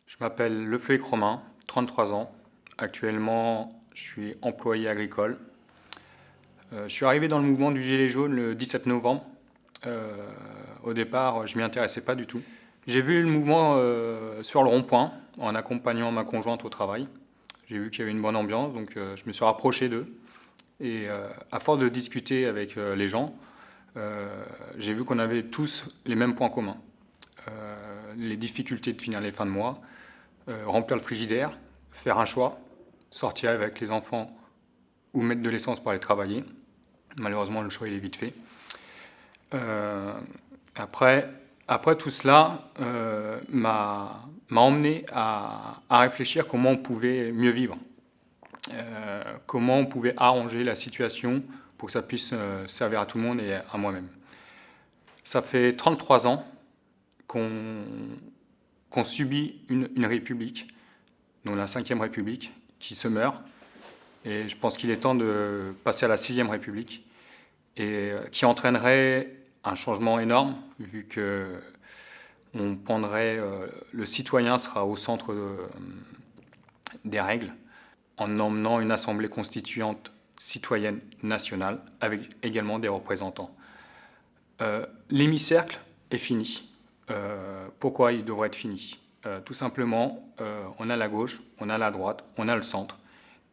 Je m'appelle Lefleuic Romain, 33 ans. Actuellement, je suis employé agricole. Je suis arrivé dans le mouvement du Gilet jaune le 17 novembre. Au départ, je ne m'y intéressais pas du tout. J'ai vu le mouvement sur le rond-point en accompagnant ma conjointe au travail. J'ai vu qu'il y avait une bonne ambiance, donc je me suis rapproché d'eux. Et à force de discuter avec les gens, j'ai vu qu'on avait tous les mêmes points communs. Les difficultés de finir les fins de mois, remplir le frigidaire, faire un choix, sortir avec les enfants ou mettre de l'essence pour aller travailler. Malheureusement, le choix il est vite fait. Après tout cela m'a emmené à réfléchir comment on pouvait mieux vivre, comment on pouvait arranger la situation pour que ça puisse servir à tout le monde et à moi-même. Ça fait 33 ans qu'on subit une république, donc la 5e République, qui se meurt. Et je pense qu'il est temps de passer à la 6e République, et qui entraînerait un changement énorme, vu que le citoyen sera au centre des règles, en emmenant une assemblée constituante citoyenne nationale, avec également des représentants. L'hémicercle est fini. Pourquoi il devrait être fini? Tout simplement, on a la gauche, on a la droite, on a le centre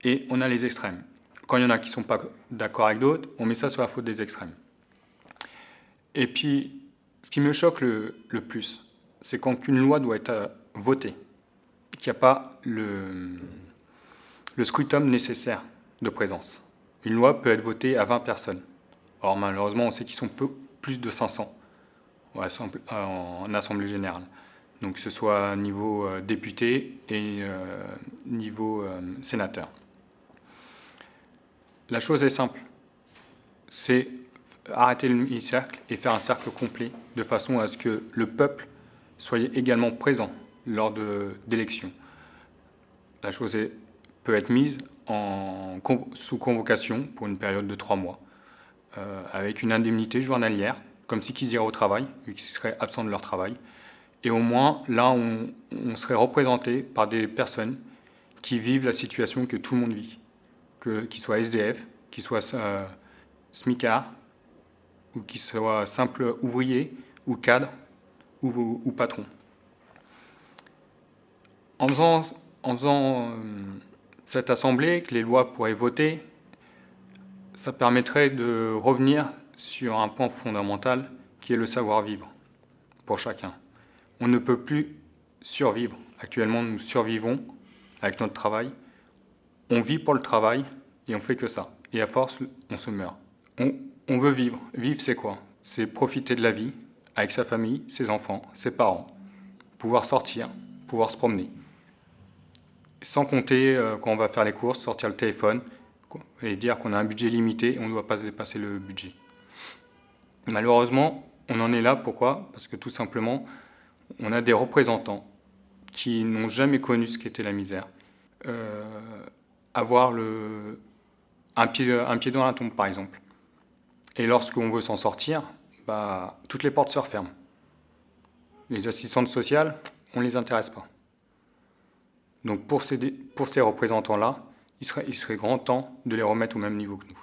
et on a les extrêmes. Quand il y en a qui ne sont pas d'accord avec d'autres, on met ça sur la faute des extrêmes. Et puis, ce qui me choque le plus, c'est quand une loi doit être votée, qu'il n'y a pas le scrutum nécessaire de présence. Une loi peut être votée à 20 personnes. Or, malheureusement, on sait qu'ils sont plus de 500 en Assemblée générale. Donc que ce soit niveau député et niveau sénateur. La chose est simple, c'est arrêter le cercle et faire un cercle complet de façon à ce que le peuple soit également présent lors d'élections. La chose peut être mise sous convocation pour une période de 3 mois, avec une indemnité journalière, comme si qu'ils iraient au travail, vu qu'ils seraient absents de leur travail. Et au moins, là, on serait représenté par des personnes qui vivent la situation que tout le monde vit, qu'ils soient SDF, qu'ils soient smicards, ou qu'ils soient simples ouvriers, ou cadres, ou patrons. En faisant cette assemblée, que les lois pourraient voter, ça permettrait de revenir sur un point fondamental qui est le savoir-vivre pour chacun. On ne peut plus survivre. Actuellement, nous survivons avec notre travail. On vit pour le travail et on fait que ça. Et à force, on se meurt. On veut vivre. Vivre, c'est quoi? C'est profiter de la vie avec sa famille, ses enfants, ses parents. Pouvoir sortir, pouvoir se promener. Sans compter quand on va faire les courses, sortir le téléphone et dire qu'on a un budget limité et on ne doit pas dépasser le budget. Malheureusement, on en est là. Pourquoi? Parce que tout simplement, on a des représentants qui n'ont jamais connu ce qu'était la misère. Avoir un pied dans la tombe, par exemple. Et lorsqu'on veut s'en sortir, toutes les portes se referment. Les assistantes sociales, on ne les intéresse pas. Donc pour ces représentants-là, il serait grand temps de les remettre au même niveau que nous.